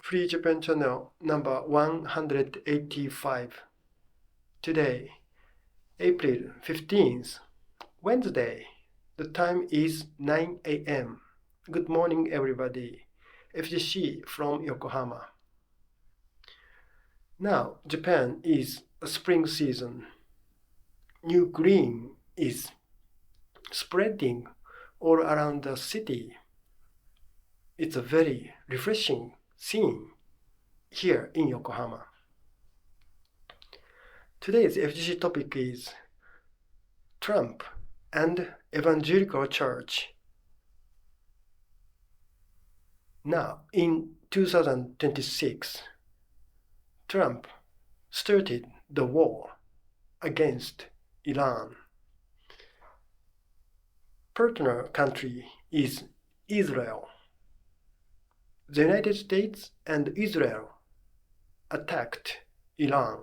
Free Japan Channel number 185. Today, April 15th, Wednesday. The time is 9 a.m. Good morning, everybody. FGC from Yokohama. Now, Japan is a spring season. New green is spreading all around the city. It's a very refreshing scene here in Yokohama. Today's FGC topic is Trump and Evangelical Church. Now, in 2026, Trump started the war against Iran. Partner country is Israel. The United States and Israel attacked Iran.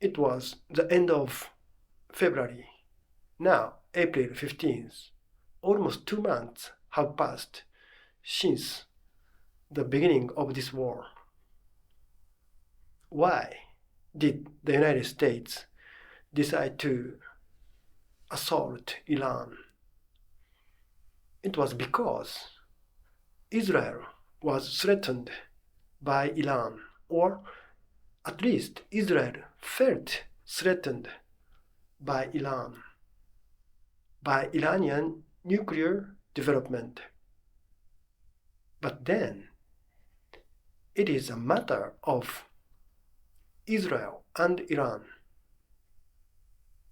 It was the end of February. Now, April 15th, almost 2 months have passed since the beginning of this war. Why did the United States decide to assault Iran? It was because Israel was threatened by Iran, or at least Israel felt threatened by Iran, by Iranian nuclear development. But then, it is a matter of Israel and Iran.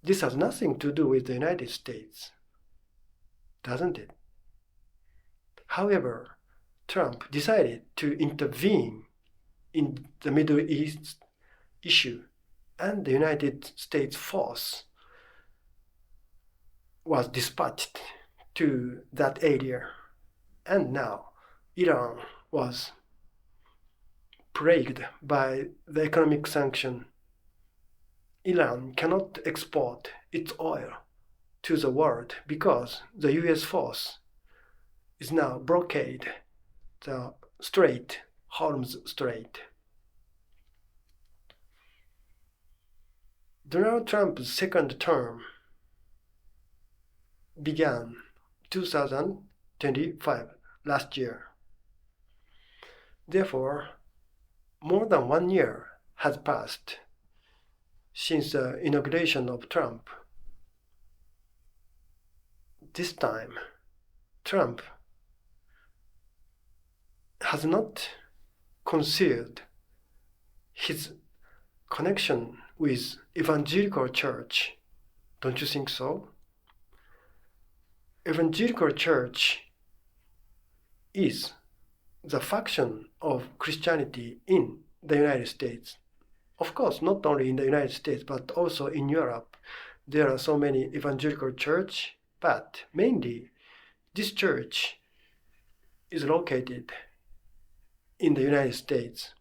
This has nothing to do with the United States, doesn't it? However, Trump decided to intervene in the Middle East issue, and the United States force was dispatched to that area. And now Iran was plagued by the economic sanction. Iran cannot export its oil to the world because the US force is now blockade the strait, Hormuz Strait. Donald Trump's second term began 2025, last year. Therefore, more than 1 year has passed since the inauguration of Trump. This time, Trump has not concealed his connection with Evangelical Church. Don't you think so? Evangelical Church is the faction of Christianity in the United States. Of course, not only in the United States, but also in Europe. There are so many evangelical churches, but mainly this church is located in the United States.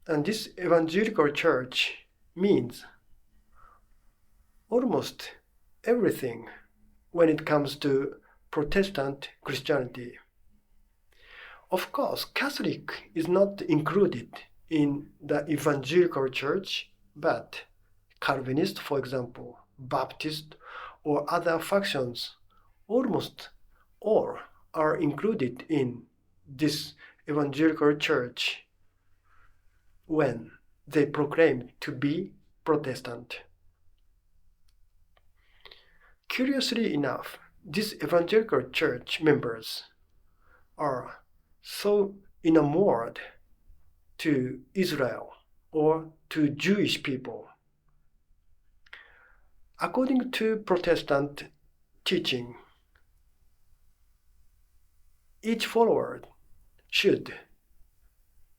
And this evangelical church means almost everything when it comes to Protestant Christianity. Of course, Catholic is not included in the evangelical church, but Calvinist, for example, Baptist, or other factions, almost all are included in this evangelical church when they proclaim to be Protestant. Curiously enough, these evangelical church members are so enamored to Israel or to Jewish people. According to Protestant teaching, each follower should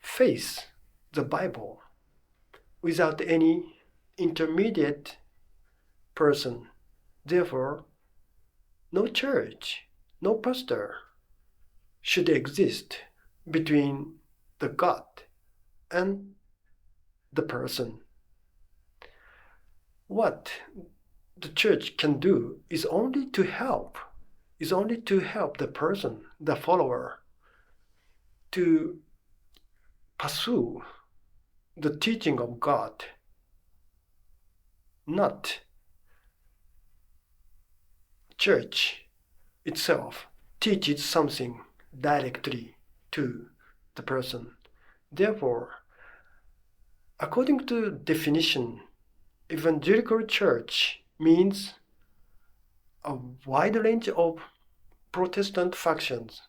face the Bible without any intermediate person. Therefore, no church, no pastor should exist between the God and the person. What the church can do is only to help the person, the follower, to pursue the teaching of God, not church itself teaches something directly to the person. Therefore, according to definition, evangelical church means a wide range of Protestant factions,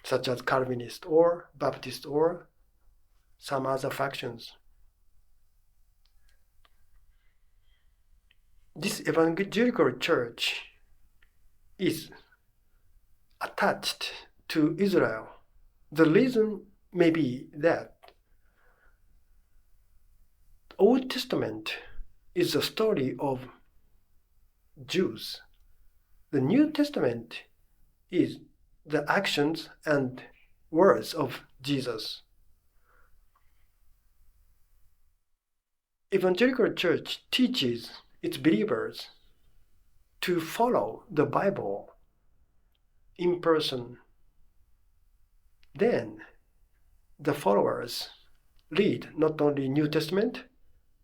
such as Calvinist or Baptist or some other factions. This evangelical church is attached to Israel. The reason may be that the Old Testament is the story of Jews. The New Testament is the actions and words of Jesus. Evangelical church teaches its believers to follow the Bible in person. Then the followers read not only New Testament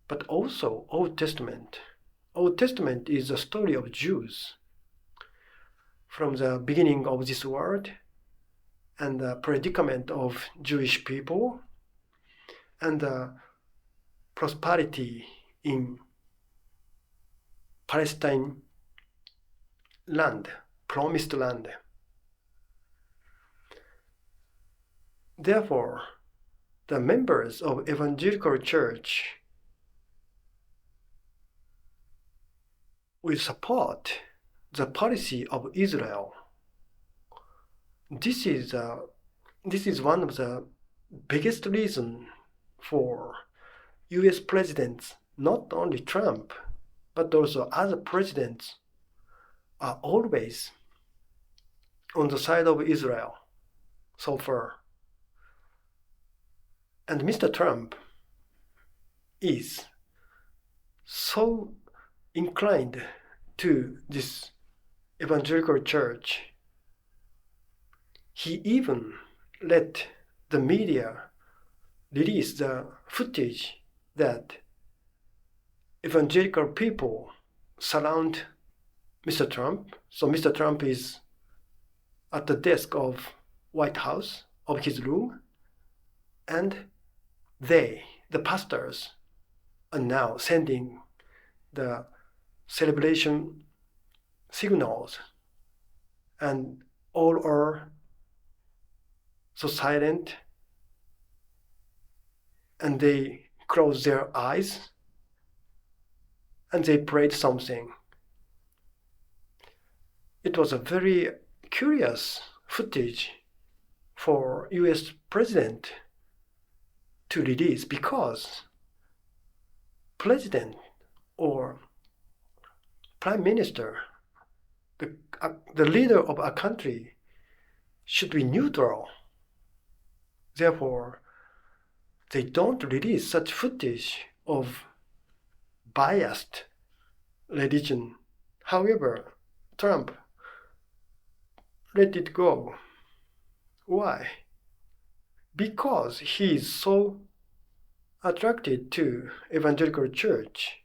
but also Old Testament. Old Testament is the story of Jews from the beginning of this world and the predicament of Jewish people and the prosperity in Palestine land, promised land. Therefore, the members of evangelical church will support the policy of Israel. This is one of the biggest reasons for US presidents, not only Trump, but also other presidents, are always on the side of Israel so far. And Mr. Trump is so inclined to this evangelical church. He even let the media release the footage that evangelical people surround Mr. Trump. So Mr. Trump is at the desk of White House, of his room, and they, the pastors, are now sending the celebration signals, and all are so silent, and they close their eyes and they prayed something. It was a very curious footage for US president to release, because president or prime minister, the leader of a country, should be neutral. Therefore, they don't release such footage of biased religion. However, Trump let it go. Why? Because he is so attracted to evangelical church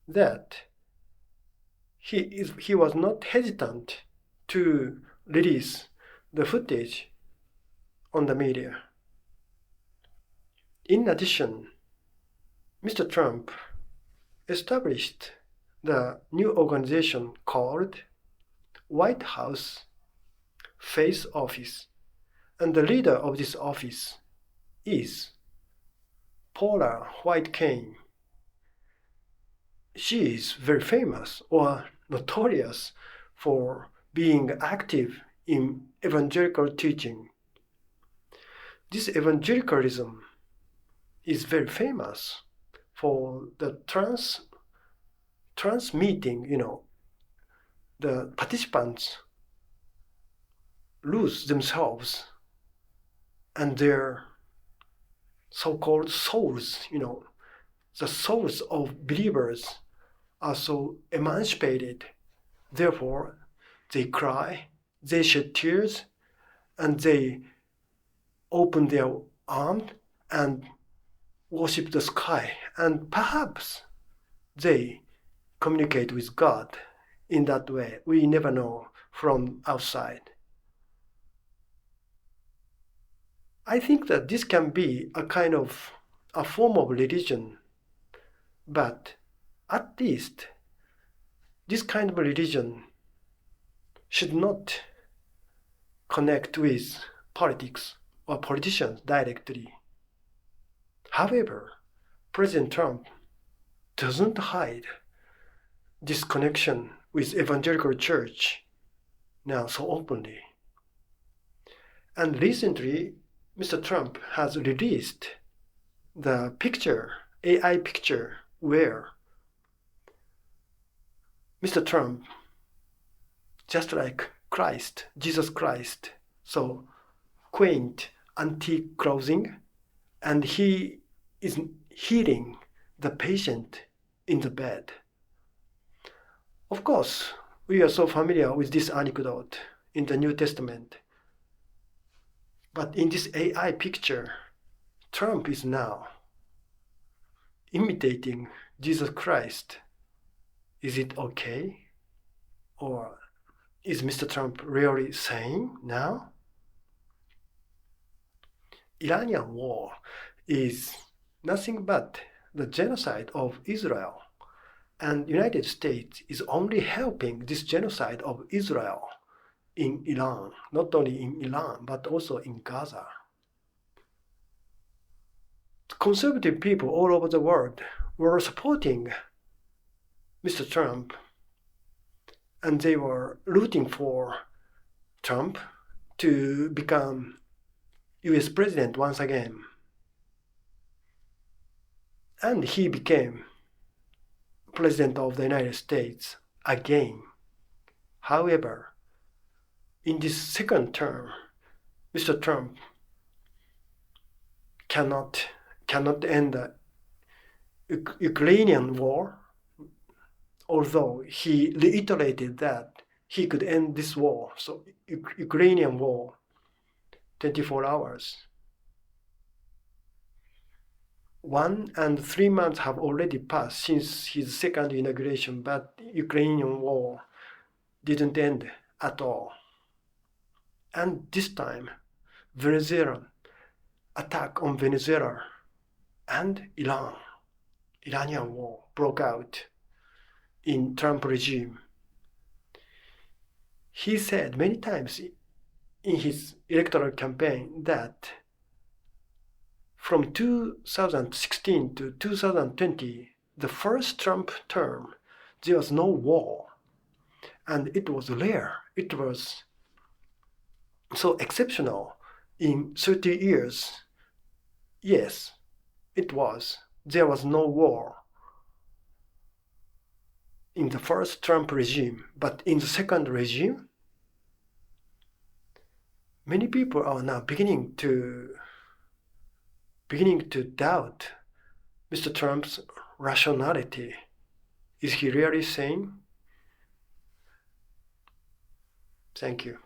that he was not hesitant to release the footage on the media. In addition, Mr. Trump established the new organization called White House Faith Office, and the leader of this office is Paula White Cain. She is very famous or notorious for being active in evangelical teaching. This evangelicalism is very famous for the trans meeting. The participants lose themselves and their so-called souls. The souls of believers are so emancipated. Therefore, they cry, they shed tears, and they open their arms and worship the sky, and perhaps they communicate with God in that way. We never know from outside. I think that this can be a kind of a form of religion, but at least this kind of religion should not connect with politics or politicians directly. However, President Trump doesn't hide this connection with Evangelical Church now so openly. And recently, Mr. Trump has released the picture, AI picture, where Mr. Trump, just like Christ, Jesus Christ, so quaint, antique clothing, and he is healing the patient in the bed. Of course, we are so familiar with this anecdote in the New Testament. But in this AI picture, Trump is now imitating Jesus Christ. Is it okay? Or is Mr. Trump really saying now? Iranian war is nothing but the genocide of Israel, and United States is only helping this genocide of Israel in Iran, not only in Iran, but also in Gaza. Conservative people all over the world were supporting Mr. Trump, and they were rooting for Trump to become US president once again. And he became president of the United States again. However, in this second term, Mr. Trump cannot end the Ukrainian war, although he reiterated that he could end this war, so Ukrainian war, 24 hours. 1 and 3 months have already passed since his second inauguration, but Ukrainian war didn't end at all. And this time, Venezuelan attack on Venezuela and Iranian war broke out in Trump regime. He said many times in his electoral campaign that from 2016 to 2020, the first Trump term, there was no war. And it was rare. It was so exceptional in 30 years. Yes, it was. There was no war in the first Trump regime, but in the second regime, many people are now beginning to doubt Mr. Trump's rationality. Is he really sane? Thank you.